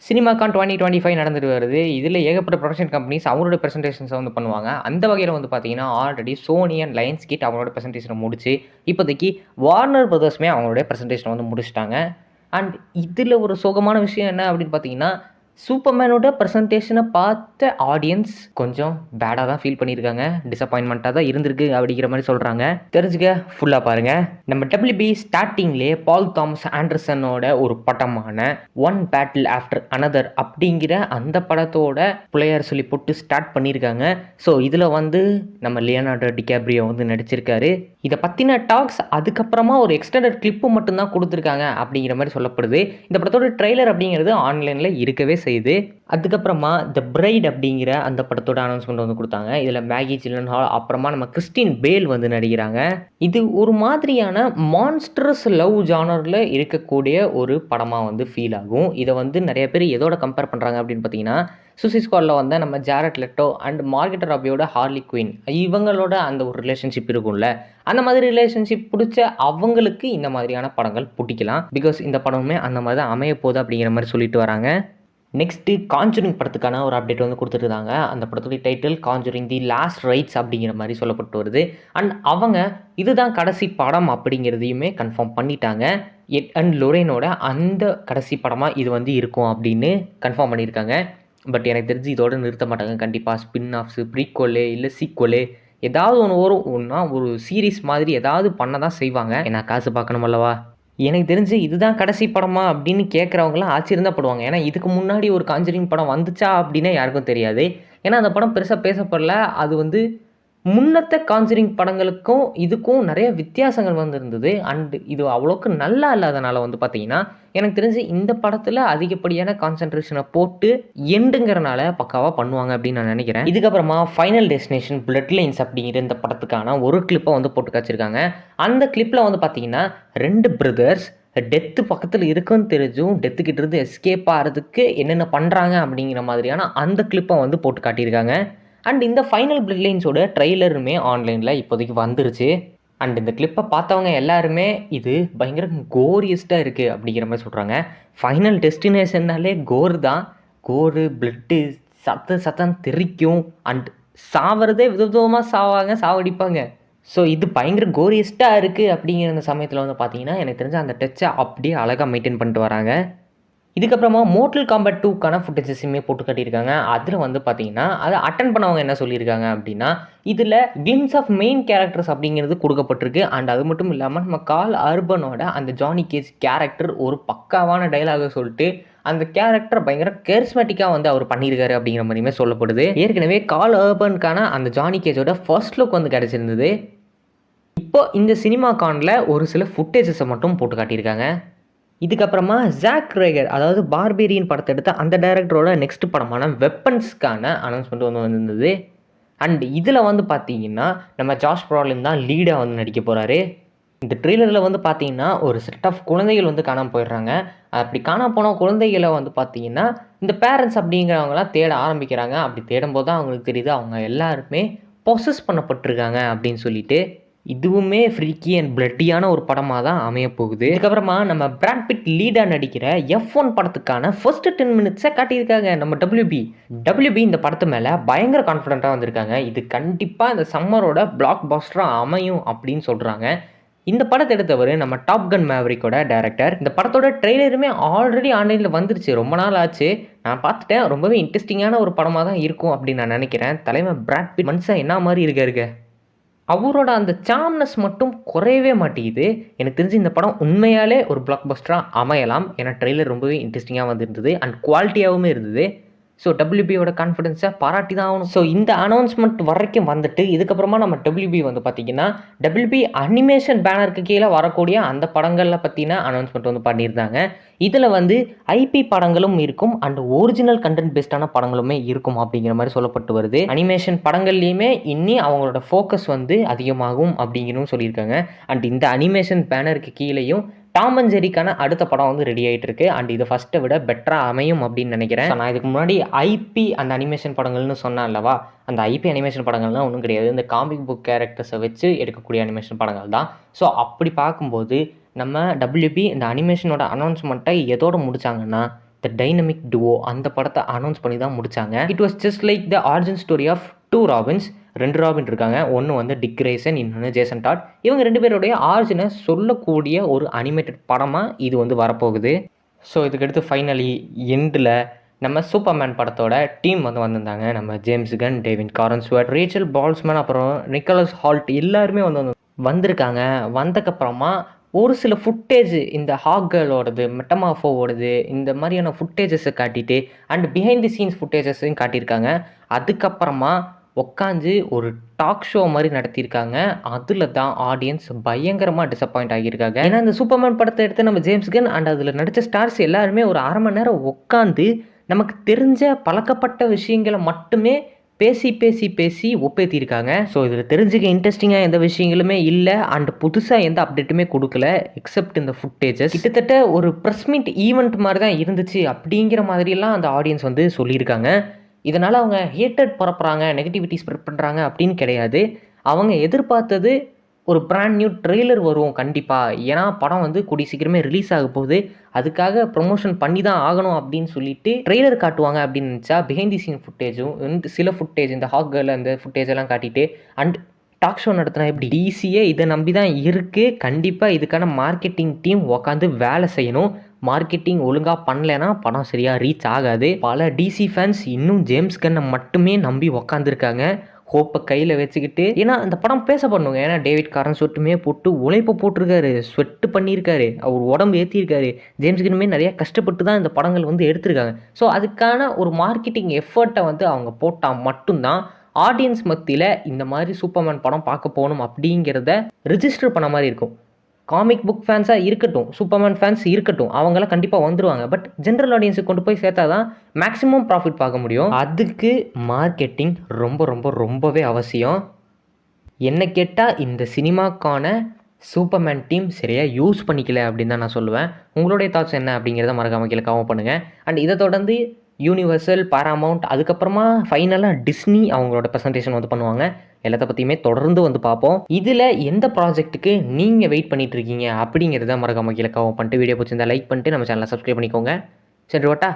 சினிமாகான் 2025 நடந்துட்டு வருது. இதில ஏகப்பட்ட ப்ரொடக்ஷன் கம்பெனிஸ் அவங்களோட பிரசன்டேஷன்ஸ வந்து பண்ணுவாங்க. அந்த வகையில வந்து பார்த்தீங்கன்னா, already Sony and Lionsgate அவங்களோட பிரசன்டேஷன முடிச்சு, இப்போதைக்கு வார்னர் பிரதர்ஸுமே அவங்களுடைய பிரசன்டேஷன வந்து முடிச்சுட்டாங்க. அண்ட் இதில ஒரு சோகமான விஷயம் என்ன அப்படின்னு பார்த்தீங்கன்னா, சூப்பர்மேனோட பிரசன்டேஷன பார்த்த ஆடியன்ஸ் கொஞ்சம் பேடா தான் ஃபீல் பண்ணியிருக்காங்க. டிசப்பாயின்ட்மென்ட்டா தான் இருந்திருக்கு அப்படிங்கிற மாரி சொல்றாங்க. தெரிஞ்சுக்க ஃபுல்லா பாருங்க. நம்ம WB ஸ்டார்ட்டிங்லயே பால் தாமஸ் ஆண்டர்சனோட ஒரு படமான ஒன் பேட்டில் ஆஃப்டர் அனதர் அப்படிங்கிற அந்த படத்தோட பிளேயர் சொல்லி போட்டு ஸ்டார்ட் பண்ணியிருக்காங்க. ஸோ இதில் வந்து நம்ம லியோனார்டோ டிகாப்ரியோ வந்து நடிச்சிருக்காரு. இதை பற்றின டாக்ஸ் அதுக்கப்புறமா ஒரு எக்ஸ்டெண்டட் கிளிப்பு மட்டும்தான் கொடுத்துருக்காங்க அப்படிங்கிற மாதிரி சொல்லப்படுது. இந்த படத்தோட ட்ரெய்லர் அப்படிங்கிறது ஆன்லைனில் இருக்கவே செய்யுது. அதுக்கப்புறமா த பிரைட் அப்படிங்கிற அந்த படத்தோட அனௌன்ஸ்மெண்ட் வந்து கொடுத்தாங்க. இதில் மேகி ஜில்லன்ஹால் அப்புறமா நம்ம கிறிஸ்டின் பேல் வந்து நடிக்கிறாங்க. இது ஒரு மாதிரியான மான்ஸ்டரஸ் லவ் ஜானரில் இருக்கக்கூடிய ஒரு படமாக வந்து ஃபீல் ஆகும். இதை வந்து நிறைய பேர் எதோட கம்பேர் பண்ணுறாங்க அப்படின்னு பார்த்தீங்கன்னா, சூசைட் ஸ்குவாடில் வந்து நம்ம ஜாரட் லெட்டோ அண்ட் மார்கெட் ராபியோட ஹார்லி குயின் இவங்களோட அந்த ஒரு ரிலேஷன்ஷிப் இருக்கும்ல, அந்த மாதிரி ரிலேஷன்ஷிப் பிடிச்ச அவங்களுக்கு இந்த மாதிரியான படங்கள் பிடிக்கலாம். பிகாஸ் இந்த படமுமே அந்த மாதிரி தான் அமைய போகுது அப்படிங்கிற மாதிரி சொல்லிட்டு வராங்க. நெக்ஸ்ட்டு காஞ்சூரிங் படத்துக்கான ஒரு அப்டேட் வந்து கொடுத்துருக்காங்க. அந்த படத்துடைய title Conjuring the Last Rites அப்படிங்கிற மாதிரி சொல்லப்பட்டு வருது. அண்ட் அவங்க இதுதான் கடைசி படம் அப்படிங்கிறதையுமே கன்ஃபார்ம் பண்ணிட்டாங்க. எட் அண்ட் லொரேனோட அந்த கடைசி படமாக இது வந்து இருக்கும் அப்படின்னு கன்ஃபார்ம் பண்ணியிருக்காங்க. பட் எனக்கு தெரிஞ்சு இதோடு நிறுத்த மாட்டாங்க. கண்டிப்பாக ஸ்பின் ஆஃப்ஸு, ப்ரீக்வலு இல்லை சீக்வலு ஏதாவது ஒன்று வரும். ஒன்றா ஒரு சீரீஸ் மாதிரி ஏதாவது பண்ண தான் செய்வாங்க. ஏன்னா காசு பார்க்கணும் அல்லவா. எனக்கு தெரிஞ்சு இதுதான் கடைசி படமா அப்படின்னு கேட்குறவங்களாம் ஆச்சரியம் தான் படுவாங்க. ஏன்னா இதுக்கு முன்னாடி ஒரு காஞ்சரிங் படம் வந்துச்சா அப்படின்னே யாருக்கும் தெரியாது. ஏன்னா அந்த படம் பெருசாக பேசப்படல. அது வந்து முன்னத்த காஞ்சரிங் படங்களுக்கும் இதுக்கும் நிறைய வித்தியாசங்கள் வந்து இருந்தது. அண்ட் இது அவ்வளோக்கு நல்லா இல்லாதனால வந்து பார்த்தீங்கன்னா, எனக்கு தெரிஞ்சு இந்த படத்தில் அதிகப்படியான கான்சன்ட்ரேஷனை போட்டு எண்டுங்கிறனால பக்காவாக பண்ணுவாங்க அப்படின்னு நான் நினைக்கிறேன். இதுக்கப்புறமா ஃபைனல் டெஸ்டினேஷன் பிளட் லைன்ஸ் அப்படிங்கிற இந்த படத்துக்கான ஒரு கிளிப்பை வந்து போட்டு காய்ச்சிருக்காங்க. அந்த கிளிப்பில் வந்து பார்த்தீங்கன்னா 2 பிரதர்ஸ் டெத்து பக்கத்தில் இருக்குன்னு தெரிஞ்சும் டெத்துக்கிட்ட இருந்து எஸ்கேப் ஆகிறதுக்கு என்னென்ன பண்ணுறாங்க அப்படிங்கிற மாதிரியான அந்த கிளிப்பை வந்து போட்டு காட்டியிருக்காங்க. அண்ட் இந்த ஃபைனல் பிளட் லைன்ஸோட ட்ரெய்லருமே ஆன்லைனில் இப்போதைக்கு வந்துருச்சு. அண்ட் இந்த கிளிப்பை பார்த்தவங்க எல்லாருமே இது பயங்கர கோரியஸ்ட்டாக இருக்குது அப்படிங்கிற மாதிரி சொல்கிறாங்க. ஃபைனல் டெஸ்டினேஷன்னாலே கோர் தான். கோரு, பிளட்டு, சத்தம் தெரிக்கும். அண்ட் சாவறதே விதவிதமாக சாவாங்க, சாவடிப்பாங்க. ஸோ இது பயங்கர கோரியஸ்ட்டாக இருக்குது அப்படிங்கிற அந்த சமயத்தில் வந்து பார்த்தீங்கன்னா, எனக்கு தெரிஞ்ச அந்த டச்சை அப்படியே அழகாக மெயின்டைன் பண்ணிட்டு வராங்க. இதுக்கப்புறமா மோர்ட்டல் காம்பேட் 2க்கான ஃபுட்டேஜஸுமே போட்டு காட்டியிருக்காங்க. அதில் வந்து பார்த்தீங்கன்னா, அதை அட்டென்ட் பண்ணவங்க என்ன சொல்லியிருக்காங்க அப்படின்னா, இதில் கிளிம்ஸ் ஆஃப் மெயின் கேரக்டர்ஸ் அப்படிங்கிறது கொடுக்கப்பட்டிருக்கு. அண்ட் அது மட்டும் இல்லாமல் நம்ம கால் அர்பனோட அந்த ஜானி கேஜ் கேரக்டர் ஒரு பக்காவான டைலாகை சொல்லிட்டு அந்த கேரக்டர் பயங்கர கேரிஸ்மேட்டிக்காக வந்து அவர் பண்ணியிருக்காரு அப்படிங்கிற மாதிரியுமே சொல்லப்படுது. ஏற்கனவே கால் அர்பனுக்கான அந்த ஜானி கேஜோட ஃபர்ஸ்ட் லுக் வந்து கிடச்சிருந்தது. இப்போ இந்த சினிமா கானில் ஒரு சில ஃபுட்டேஜஸை மட்டும் போட்டு காட்டியிருக்காங்க. இதுக்கப்புறமா ஜாக் ரேகர் அதாவது பார்பேரியன் படத்தை எடுத்த அந்த டைரக்டரோட நெக்ஸ்ட் படமான வெப்பன்ஸ்க்கான அனௌன்ஸ்மெண்ட் வந்து வந்திருந்தது. அண்ட் இதில் வந்து பார்த்தீங்கன்னா நம்ம ஜாஷ் ப்ராலின் தான் லீடாக வந்து நடிக்க போகிறாரு. இந்த ட்ரெய்லரில் வந்து பார்த்தீங்கன்னா ஒரு செட் ஆஃப் குழந்தைகள் வந்து காணாமல் போயிடுறாங்க. அப்படி காணாமல் போன குழந்தைகளை வந்து பார்த்தீங்கன்னா இந்த பேரண்ட்ஸ் அப்படிங்கிறவங்களாம் தேட ஆரம்பிக்கிறாங்க. அப்படி தேடும்போது தான் அவங்களுக்கு தெரியுது அவங்க எல்லாருமே பொசஸ் பண்ணப்பட்டிருக்காங்க அப்படின்னு சொல்லிட்டு. இதுவுமே ஃப்ரீக்கி அண்ட் பிளட்டியான ஒரு படமாக தான் அமைய போகுது. இதுக்கப்புறமா நம்ம பிராட் பிட் லீடாக நடிக்கிற F1 படத்துக்கான ஃபர்ஸ்ட் 10 மினிட்ஸை காட்டியிருக்காங்க நம்ம WB இந்த படத்து மேலே பயங்கர கான்ஃபிடென்ட்டாக வந்திருக்காங்க. இது கண்டிப்பாக இந்த சம்மரோட பிளாக் பாஸ்டராக அமையும் அப்படின்னு சொல்கிறாங்க. இந்த படத்தை எடுத்தவர் நம்ம டாப் கன் மேவரிக்கோட டைரக்டர். இந்த படத்தோட ட்ரெய்லருமே ஆல்ரெடி ஆன்லைனில் வந்துருச்சு. ரொம்ப நாள் ஆச்சு, நான் பார்த்துட்டேன். ரொம்பவே இன்ட்ரெஸ்டிங்கான ஒரு படமாக தான் இருக்கும் அப்படின்னு நான் நினைக்கிறேன். தலைமை பிராட் பிட் மனுஷன் என்ன மாதிரி இருக்காருங்க. அவரோட அந்த சாம்னஸ் மட்டும் குறையவே மாட்டேங்குது. எனக்கு தெரிஞ்சு இந்த படம் உண்மையாலே ஒரு பிளாக் பஸ்டராக அமையலாம். ஏன்னா ட்ரெய்லர் ரொம்பவே இன்ட்ரெஸ்டிங்காக வந்துருந்தது அண்ட் குவாலிட்டியாகவும் இருந்தது. ஸோ WBயோட கான்ஃபிடென்ஸை பாராட்டி தான் ஆகணும். ஸோ இந்த அனௌன்ஸ்மெண்ட் வரைக்கும் வந்துட்டு இதுக்கப்புறமா நம்ம WB வந்து பார்த்திங்கன்னா WB அனிமேஷன் பேனருக்கு கீழே வரக்கூடிய அந்த படங்களில் பற்றின அனௌன்ஸ்மெண்ட் வந்து பண்ணியிருந்தாங்க. இதில் வந்து IP படங்களும் இருக்கும் அண்ட் ஒரிஜினல் கண்டென்ட் பேஸ்டான படங்களுமே இருக்கும் அப்படிங்கிற மாதிரி சொல்லப்பட்டு வருது. அனிமேஷன் படங்கள்லையுமே இன்னி அவங்களோட ஃபோக்கஸ் வந்து அதிகமாகும் அப்படிங்கிறதும் சொல்லியிருக்காங்க. அண்ட் இந்த அனிமேஷன் பேனருக்கு கீழேயும் டாம் அண்ட் ஜெரிக்கான அடுத்த படம் வந்து ரெடி ஆகிட்டு இருக்கு. அண்ட் இது ஃபஸ்ட்டை விட பெட்டராக அமையும் அப்படின்னு நினைக்கிறேன். நான் இதுக்கு முன்னாடி IP அந்த அனிமேஷன் படங்கள்னு சொன்னேன் அல்லவா, அந்த IP அனிமேஷன் படங்கள்லாம் ஒன்றும் கிடையாது. இந்த காமிக் புக் கேரக்டர்ஸை வச்சு எடுக்கக்கூடிய அனிமேஷன் படங்கள் தான். ஸோ அப்படி பார்க்கும்போது நம்ம WB இந்த அனிமேஷனோட அனௌன்ஸ்மெண்ட்டை எதோடு முடித்தாங்கன்னா த டைனமிக் டுவோ அந்த படத்தை அனௌன்ஸ் பண்ணி தான் முடிச்சாங்க. It was just like the origin story of 2 Robins. 2 Robin இருக்காங்க. ஒன்று வந்து டிக் கிரேசன், இன்னொன்று ஜேசன் டாட். இவங்க 2 பேருடைய ஆரிஜினை சொல்லக்கூடிய ஒரு அனிமேட்டட் படமாக இது வந்து வரப்போகுது. ஸோ இதுக்கடுத்து ஃபைனலி எண்டில் நம்ம சூப்பர்மேன் படத்தோட டீம் வந்து வந்திருந்தாங்க. நம்ம ஜேம்ஸ் கன், டேவிட் காரன்ஸ்வர்த், ரேச்சல் பால்ஸ்மேன், அப்புறம் நிக்கோலஸ் ஹால்ட் எல்லாருமே வந்திருக்காங்க. வந்தக்கப்புறமா ஒரு சில ஃபுட்டேஜ் இந்த ஹாக் கேர்ளோடது, மெட்டமாஃபோவோடது, இந்த மாதிரியான ஃபுட்டேஜஸை காட்டிட்டு அண்ட் பிஹைண்ட் தி சீன்ஸ் ஃபுட்டேஜஸையும் காட்டியிருக்காங்க. அதுக்கப்புறமா உட்காந்து ஒரு டாக் ஷோ மாதிரி நடத்தியிருக்காங்க. அதில் தான் ஆடியன்ஸ் பயங்கரமாக டிசப்பாயிண்ட் ஆகியிருக்காங்க. ஏன்னா இந்த சூப்பர்மேன் படத்தை எடுத்து நம்ம ஜேம்ஸ் கன் அண்ட் அதில் நடித்த ஸ்டார்ஸ் எல்லாருமே ஒரு 1/2 மணி நேரம் உட்காந்து நமக்கு தெரிஞ்ச பழக்கப்பட்ட விஷயங்களை மட்டுமே பேசி பேசி பேசி ஒப்பேற்றிருக்காங்க. ஸோ இதில் தெரிஞ்சுக்க இன்ட்ரெஸ்டிங்காக எந்த விஷயங்களுமே இல்லை அண்ட் புதுசாக எந்த அப்டேட்டுமே கொடுக்கல எக்ஸப்ட் இந்த ஃபுட்டேஜஸ். கிட்டத்தட்ட ஒரு ப்ரெஸ் மீட் ஈவெண்ட் மாதிரி தான் இருந்துச்சு அப்படிங்கிற மாதிரியெல்லாம் அந்த ஆடியன்ஸ் வந்து சொல்லியிருக்காங்க. இதனால் அவங்க ஹேட்டட் பரப்புகிறாங்க, நெகட்டிவிட்டி ஸ்ப்ரெட் பண்ணுறாங்க அப்படின்னு கிடையாது. அவங்க எதிர்பார்த்தது ஒரு பிராண்ட் நியூ ட்ரெய்லர் வரும் கண்டிப்பாக. ஏன்னா படம் வந்து கூடிய சீக்கிரமே ரிலீஸ் ஆக போகுது. அதுக்காக ப்ரொமோஷன் பண்ணி தான் ஆகணும் அப்படின்னு சொல்லிட்டு ட்ரெய்லர் காட்டுவாங்க அப்படின்னு நினச்சா பிஹைண்ட் தி சீன் ஃபுட்டேஜும் சில ஃபுட்டேஜ் இந்த ஹாக் கேர்ள் அந்த ஃபுட்டேஜ் எல்லாம் காட்டிட்டு அண்ட் டாக் ஷோ நடத்தினா எப்படி டிசியே இதை நம்பி தான் இருக்குது. கண்டிப்பாக இதுக்கான மார்க்கெட்டிங் டீம் உட்காந்து வேலை செய்யணும். மார்க்கெட்டிங் ஒழுங்காக பண்ணலைன்னா படம் சரியாக ரீச் ஆகாது. பல டிசி ஃபேன்ஸ் இன்னும் ஜேம்ஸ் கன்னை மட்டுமே நம்பி உக்காந்துருக்காங்க ஹோப்பை கையில் வச்சுக்கிட்டு. ஏன்னா அந்த படம் பேசப்படணுங்க. ஏன்னா டேவிட் காரன்ஸ்வர்த்துமே போட்டு உழைப்பு போட்டிருக்காரு, ஸ்வெட்டு பண்ணியிருக்காரு, அவர் உடம்பு ஏற்றிருக்காரு. ஜேம்ஸ் கன்னுமே நிறையா கஷ்டப்பட்டு தான் இந்த படங்கள் வந்து எடுத்திருக்காங்க. ஸோ அதுக்கான ஒரு மார்க்கெட்டிங் எஃபர்ட்டை வந்து அவங்க போட்டால் மட்டும்தான் ஆடியன்ஸ் மத்தியில் இந்த மாதிரி சூப்பர்மேன் படம் பார்க்க போகணும் அப்படிங்கிறத ரிஜிஸ்டர் பண்ண மாதிரி இருக்கும். காமிக் புக் ஃபேன்ஸாக இருக்கட்டும், சூப்பர்மேன் ஃபேன்ஸ் இருக்கட்டும், அவங்களாம் கண்டிப்பாக வந்துடுவாங்க. பட் ஜென்ரல் ஆடியன்ஸுக்கு கொண்டு போய் சேர்த்தா தான் மேக்ஸிமம் ப்ராஃபிட் பார்க்க முடியும். அதுக்கு மார்க்கெட்டிங் ரொம்பவே அவசியம். என்ன கேட்டால் இந்த சினிமாக்கான சூப்பர்மேன் டீம் சரியாக யூஸ் பண்ணிக்கல அப்படின்னு தான் நான் சொல்லுவேன். உங்களுடைய தாட்ஸ் என்ன அப்படிங்கிறத மறக்காமல் கீழே கமெண்ட் பண்ணுங்கள். அண்ட் இதை தொடர்ந்து யூனிவர்சல், பாராமவுண்ட், அதுக்கப்புறமா ஃபைனலாக டிஸ்னி அவங்களோட ப்ரெசன்டேஷன் வந்து பண்ணுவாங்க. எல்லாத்த பற்றியுமே தொடர்ந்து வந்து பார்ப்போம். இதில் எந்த ப்ராஜெக்ட்டுக்கு நீங்கள் வெயிட் பண்ணிட்டு இருக்கீங்க அப்படிங்கிறத மறக்காமல் கீழே கமெண்ட் பண்ணிட்டு வீடியோ பிடிச்சிருந்தா லைக் பண்ணிட்டு நம்ம சேனலை சப்ஸ்கிரைப் பண்ணிக்கோங்க. சரி ஓட்டா.